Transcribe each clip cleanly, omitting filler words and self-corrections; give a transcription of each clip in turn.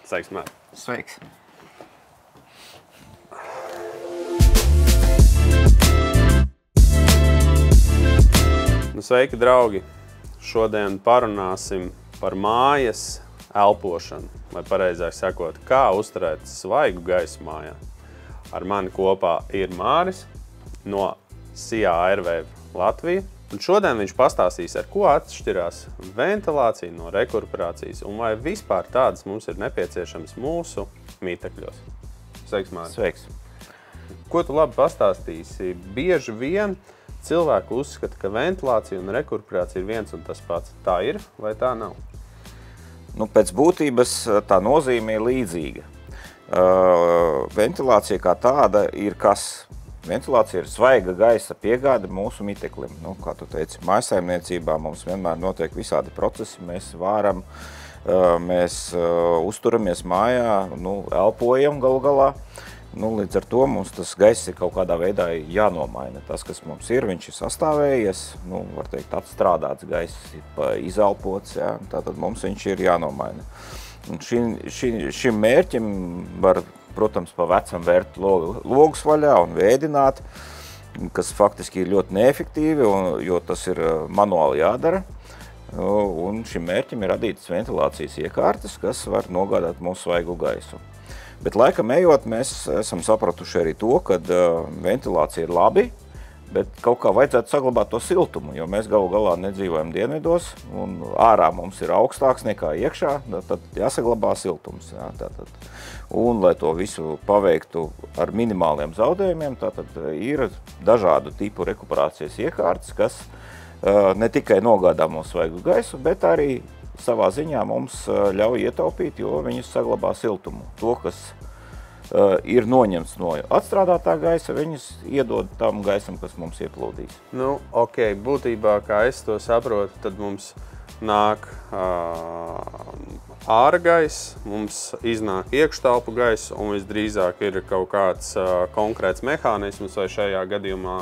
Sveiks, Mēr. Sveiks. Sveiki, draugi! Šodien parunāsim par mājas elpošanu, vai pareizāk sakot, kā uzturēt svaigu gaisu mājā. Ar mani kopā ir Māris no SIA Airwave Latvija. Un šodien viņš pastāstīs, ar ko atšķirās ventilācija no rekuperācijas un vai vispār tādas mums ir nepieciešamas mūsu mītekļos. Sveiks, Māris. Sveiks. Ko tu labi pastāstīsi? Bieži vien cilvēki uzskata, ka ventilācija un rekuperācija ir viens un tas pats. Tā ir vai tā nav? Pēc būtības tā nozīme ir līdzīga. Ventilācija kā tāda ir kas? Ventilācija ir svaiga gaisa piegāde mūsu miteklim. Kā tu teici, mājsaimniecībā mums vienmēr notiek visādi procesi. Mēs vāram, mēs uzturamies mājā, elpojam galu galā. Līdz ar to mums tas gaiss ir kaut kādā veidā jānomaina. Tas, kas mums ir, viņš ir sastāvējies, var teikt, atstrādāts gaiss, izelpots, jā, tātad mums viņš ir jānomaina. Un šim mērķim var, protams, pa vecam vērt logus vaļā un vēdināt, kas faktiski ir ļoti neefektīvi, jo tas ir manuāli jādara. Un šim mērķim ir radītas ventilācijas iekārtas, kas var nogādāt mūsu svaigu gaisu. Bet laikam ejot, mēs esam sapratuši arī to, ka ventilācija ir labi, bet kaut kā vajadzētu saglabāt to siltumu, jo mēs galu galā nedzīvojam dienvidos, un ārā mums ir augstāks nekā iekšā, tad jāsaglabā siltums. Jā, tātad. Un, lai to visu paveiktu ar minimāliem zaudējumiem, tātad ir dažādu tipu rekuperācijas iekārtas, kas ne tikai nogādā mūsu svaigu gaisu, bet arī savā ziņā mums ļauj ietaupīt, jo viņas saglabā siltumu. To, kas ir noņemts no atstrādātā gaisa, viņas iedod tam gaisam, kas mums ieplūdīs. Būtībā, kā es to saprotu, tad mums nāk āra gaiss, mums iznāk iekštelpu gaiss, un visdrīzāk ir kaut kāds konkrēts mehānisms, vai šajā gadījumā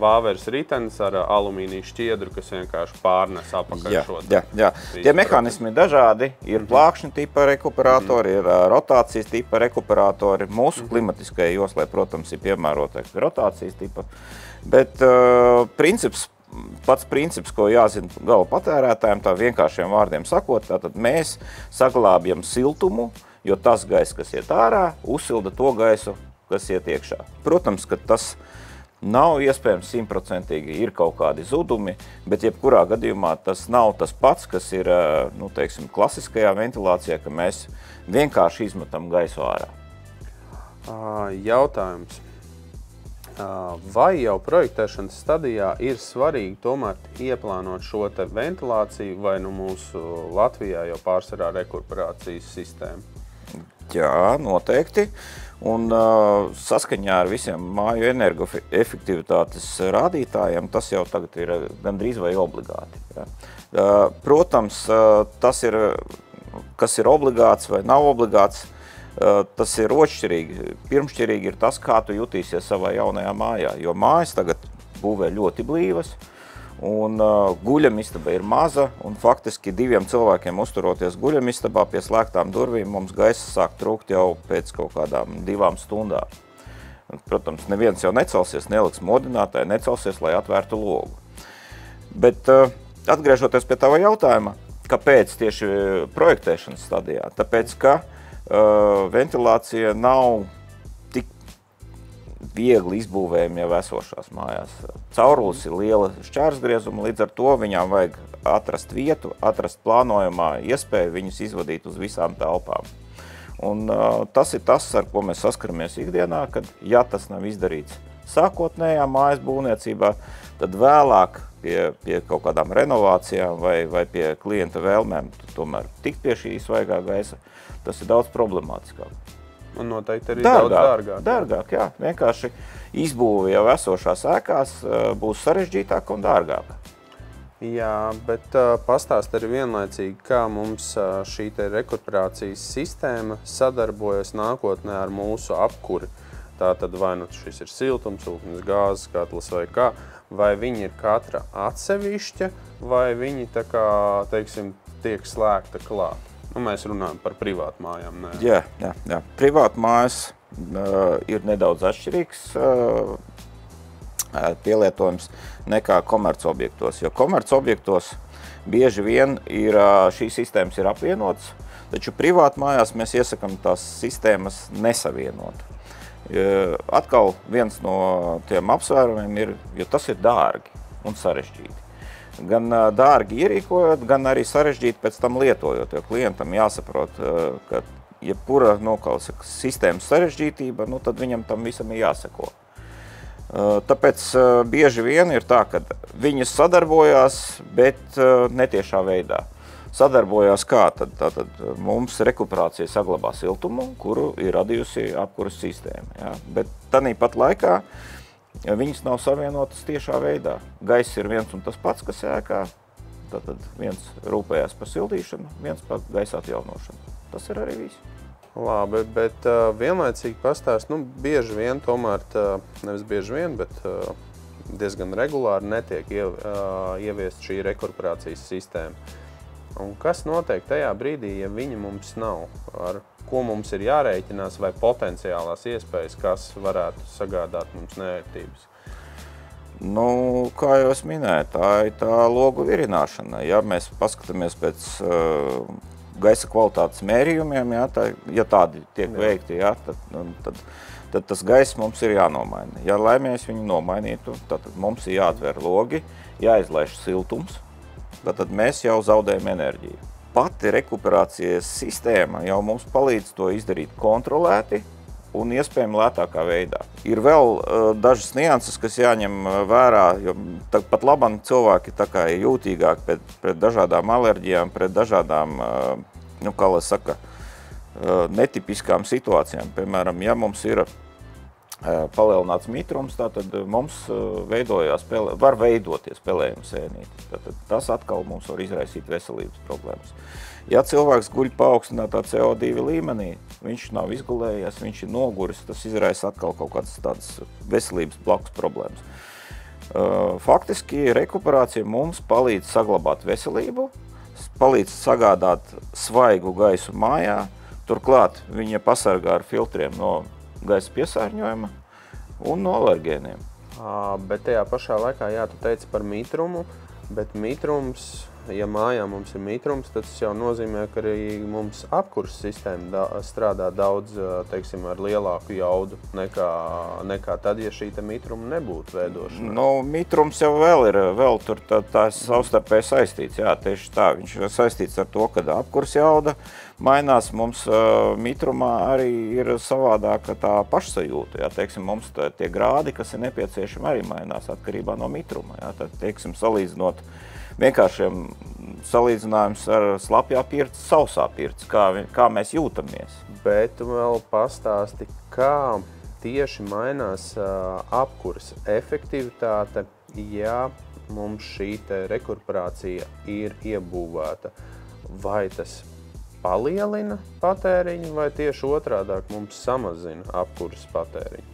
vāveres ritenis ar alumīniju šķiedru, kas vienkārši pārnes apakaļ šo. Jā. Tie mehānismi ir dažādi. Ir plākšņa tipa rekuperatori, ir rotācijas tipa rekuperatori. Mūsu klimatiskajai joslai, protams, ir piemērotāk rotācijas tipa. Bet pats princips, ko jāzina gala patērētājiem, tā vienkāršiem vārdiem sakot, tātad mēs saglābjam siltumu, jo tas gaiss, kas iet ārā, uzsilda to gaisu, kas iet iekšā. Protams, ka tas nav iespējams 100%, ir kaut kādi zudumi, bet jebkurā gadījumā tas nav tas pats, kas ir, teiksim, klasiskajā ventilācijā, ka mēs vienkārši izmetam gaisu ārā. Jautājums. Vai jau projektēšanas stadijā ir svarīgi tomēr ieplānot šo te ventilāciju, vai mūsu Latvijā jau pārsvarā rekuperācijas sistēma? Jā, noteikti. Un saskaņā ar visiem māju energoefektivitātes rādītājiem tas jau tagad ir gandrīz vai obligāti. Ja. Protams, tas ir, kas ir obligāts vai nav obligāts, tas ir otršķirīgi. Pirmšķirīgi ir tas, kā tu jutīsies savā jaunajā mājā, jo mājas tagad būvē ļoti blīvas, un guļamistaba ir maza, un faktiski 2 cilvēkiem uzturoties guļamistabā pie slēgtām durvīm mums gaisa sāk trūkt jau pēc kaut kādām 2 stundām. Protams, neviens jau necelsies, neliks modinātāji, necelsies, lai atvērtu logu. Bet atgriežoties pie tava jautājuma, kāpēc tieši projektēšanas stadijā? Tāpēc, ka ventilācija nav tik viegli izbūvējumi jau esošās mājās. Caurulis ir liela šķērsgriezuma, līdz ar to viņām vajag atrast vietu, atrast plānojumā iespēju viņus izvadīt uz visām telpām. Un tas ir tas, ar ko mēs saskaramies ikdienā, kad, ja tas nav izdarīts sākotnējā mājas būvniecībā, tad vēlāk pie kaut kādām renovācijām vai pie klienta vēlmēm tomēr tikt pie šī svaigā gaisa, tas ir daudz problemātiskāk. Un noteikti arī daudz dārgāk. Dārgāk, jā. Vienkārši izbūve jau esošās ēkās būs sarežģītāka un dārgāka. Jā, bet pastāst arī vienlaicīgi, kā mums šī te rekuperācijas sistēma sadarbojas nākotnē ar mūsu apkuri. Tātad vai šis ir siltums, ūdens, gāzes katls vai kā, vai viņi ir katra atsevišķa, vai viņi tā kā, teiksim, tiek slēgta klāt? Nu, mēs runājam par privātu mājām. Ne? Jā. Privātu mājas ir nedaudz atšķirīgs pielietojums nekā komercobjektos, jo komercobjektos bieži vien šīs sistēmas ir apvienotas, taču privātu mājās mēs iesakām tās sistēmas nesavienot. Atkal viens no tiem apsvērumiem ir, jo tas ir dārgi un sarežģīti. Gan dārgi ierīkojot, gan arī sarežģīti pēc tam lietojot, jo klientam jāsaprot, ka jebkura sistēmas sarežģītība, tad viņam tam visam ir jāseko. Tāpēc bieži vien ir tā, ka viņas sadarbojās, bet netiešā veidā. Sadarbojās kā? Tātad mums rekuperācija saglabā siltumu, kuru ir radījusi apkuras sistēma. Ja? Bet tāpat laikā viņas nav savienotas tiešā veidā. Gaiss ir viens un tas pats, kas ēkā. Tātad viens rūpējās par sildīšanu, viens par gaisa atjaunošanu. Tas ir arī viss. Labi, bet vienlaicīgi pastāst, bieži vien tomēr, nevis bieži vien, bet diezgan regulāri netiek ieviest šī rekuperācijas sistēma. Un kas notiek tajā brīdī, ja viņa mums nav? Ar ko mums ir jārēķinās vai potenciālās iespējas, kas varētu sagādāt mums neērtības? Kā jau es minēju, tā ir tā logu virināšana. Ja mēs paskatāmies pēc gaisa kvalitātes mērījumiem, ja tādi tiek veikti, tad tas gaiss mums ir jānomaina. Ja, lai mēs viņu nomainītu, tad mums ir jāatver logi, jāizlaiž siltums, tad mēs jau zaudējam enerģiju. Pati rekuperācijas sistēma jau mums palīdz to izdarīt kontrolēti un iespējami lētākā veidā. Ir vēl dažas nianses, kas jāņem vērā, jo pat labam cilvēki ir jūtīgāki pret dažādām alerģijām, pret dažādām, netipiskām situācijām. Piemēram, ja mums ir palielināts mitrums, tad mums var veidoties pelējuma sēnīti. Tas atkal mums var izraisīt veselības problēmas. Ja cilvēks guļ paaugstinātā CO2 līmenī, viņš nav izgulējies, viņš ir noguris, tas izraisa atkal kaut kādas tādas veselības blakus problēmas. Faktiski rekuperācija mums palīdz saglabāt veselību, palīdz sagādāt svaigu gaisu mājā, turklāt viņa pasargā ar filtriem no gaisa piesārņojuma un no alergēniem. Bet tajā pašā laikā, tu teici par mitrumu, bet mitrums, ja mājā mums ir mitrums, tad tas jau nozīmē, ka arī mums apkuras sistēma strādā daudz, teiksim, ar lielāku jaudu nekā tad, ja šī mitruma nebūtu veidošana. Mitrums jau vēl tur tā savstarpēji saistīts. Jā, tieši tā. Viņš ir saistīts ar to, ka apkuras jauda mainās. Mums mitrumā arī ir savādāka tā pašsajūta. Jā, teiksim, mums tie grādi, kas ir nepieciešami, arī mainās atkarībā no mitruma. Jā, tad, teiksim, salīdzinot vienkāršiem salīdzinājums ar slapjā pirts, sausā pirts, kā mēs jūtamies. Bet vēl pastāsti, kā tieši mainās apkuras efektivitāte, ja mums šī rekuperācija ir iebūvēta. Vai tas palielina patēriņu, vai tieši otrādāk mums samazina apkuras patēriņu?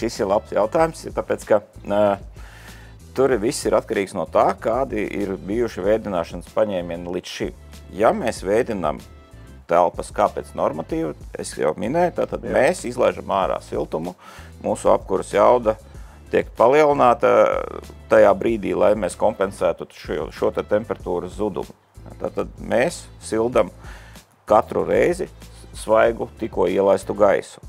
Šis ir labs jautājums, tāpēc, ka tur viss ir atkarīgs no tā, kādi ir bijuši veidināšanas paņēmieni līdz šim. Ja mēs veidinām telpas kā pēc normatīva, es jau minēju, tad mēs izlaižam ārā siltumu, mūsu apkuras jauda tiek palielināta tajā brīdī, lai mēs kompensētu šo temperatūras zudumu. Tātad mēs sildam katru reizi svaigu tikko ielaistu gaisu.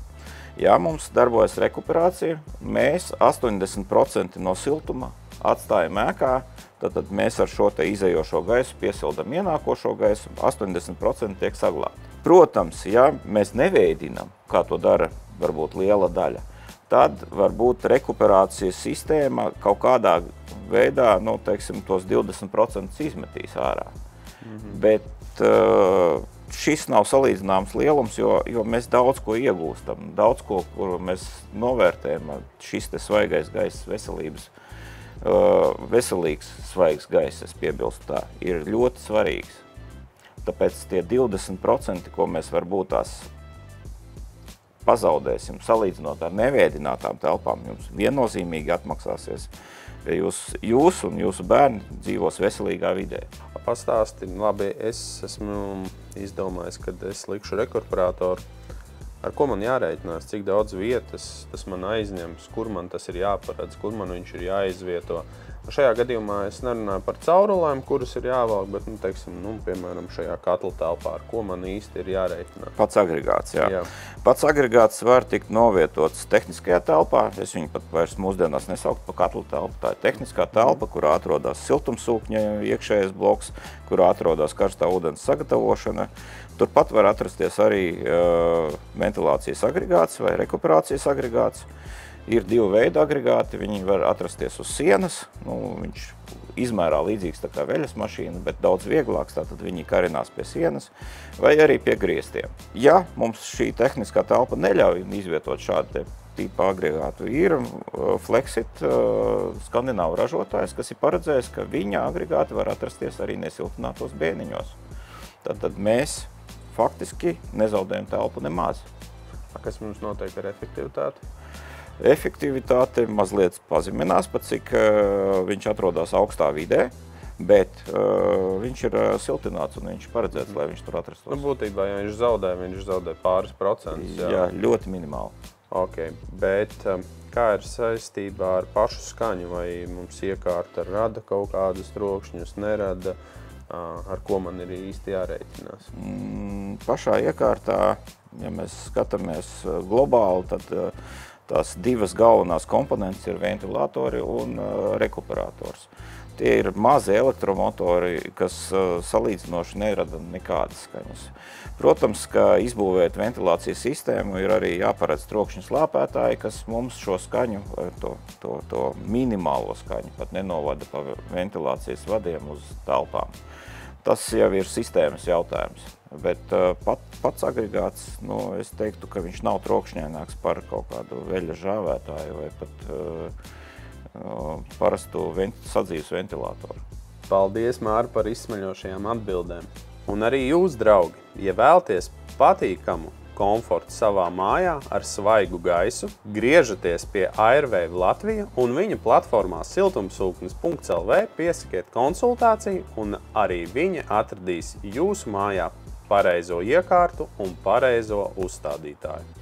Ja mums darbojas rekuperācija, mēs 80% no siltuma atstājam ēkā, tad mēs ar šo izējošo gaisu piesildam ienākošo gaisu, 80% tiek saglabāti. Protams, ja mēs neveidinam, kā to dara varbūt liela daļa, tad varbūt rekuperācijas sistēma kaut kādā veidā, teiksim, tos 20% izmetīs ārā. Bet šis nav salīdzināms lielums, jo mēs daudz ko iegūstam, daudz ko, kuru mēs novērtējam, šis svaigais gaiss veselīgs svaigs gaiss, es piebilstu tā, ir ļoti svarīgs. Tāpēc tie 20%, ko mēs varbūt tās pazaudēsim, salīdzinot ar neveidinātām telpām, jums viennozīmīgi atmaksāsies ka jūs un jūsu bērni dzīvos veselīgā vidē. Pastāsti, labi, es esmu izdomājis, kad es likšu rekuperatoru. Ar ko man jārēķinās, cik daudz vietas tas man aizņems, kur man tas ir jāparedz, kur man viņš ir jāizvieto. Šajā gadījumā es nerunāju par caurulēm, kuras ir jāvelk, bet, piemēram, šajā katla telpā, ar ko man īsti ir jārēķinās. Pats agregāts, jā. Pats agregāts var tikt novietots tehniskajā telpā. Es viņu pat vairs mūsdienās nesaukt par katla telpu. Tā ir tehniskā telpa, kurā atrodas siltumsūkņa iekšējais bloks, kurā atrodas karstā ūdens sagatavošana. Turpat var atrasties arī ventilācijas agregāts vai rekuperācijas agregāts. Ir divi veidi agregāti, viņi var atrasties uz sienas. Viņš izmērā līdzīgs tā kā veļas mašīna, bet daudz vieglāks, tātad viņi karinās pie sienas vai arī pie griestiem. Ja mums šī tehniskā telpa neļauj izvietot šādu tipa agregātu, ir Flexit skandināvu ražotājs, kas ir paredzējis, ka viņa agregāti var atrasties arī nesiltinātos bēniņos. Tātad mēs faktiski nezaudējam telpu nemaz. Kas mums notiek ar efektivitāti? Efektivitāte mazliet pazeminās, pat cik viņš atrodas augstā vidē, bet viņš ir siltināts un viņš paredzēts, lai viņš tur atrastos. Būtībā, ja viņš zaudē pāris procentus. Jā, ļoti minimāli. Ok, bet kā ir saistībā ar pašu skaņu? Vai mums iekārta rada kaut kādus trokšņus, nerada? Ar ko man ir īsti jārēķinās? Pašā iekārtā, ja mēs skatāmies globāli, tad tās divas galvenās komponentes ir ventilatori un rekuperators. Tie ir mazi elektromotori, kas salīdzinoši nerada nekādas skaņas. Protams, ka izbūvēt ventilācijas sistēmu ir arī jāparedz trokšņa slāpētāji, kas mums šo skaņu, to minimālo skaņu pat nenovada pa ventilācijas vadiem uz telpām. Tas jau ir sistēmas jautājums, bet pats agregāts, es teiktu, ka viņš nav trokšņaināks par kaut kādu veļa žāvētāju vai pat parastu sadzīves ventilātoru. Paldies, Māri, par izsmeļošajām atbildēm. Un arī jūs, draugi, ja vēlties patīkamu komfortu savā mājā ar svaigu gaisu, griežaties pie Airwave Latvija un viņa platformā siltumsūknis.lv piesakiet konsultāciju un arī viņi atradīs jūsu mājā pareizo iekārtu un pareizo uzstādītāju.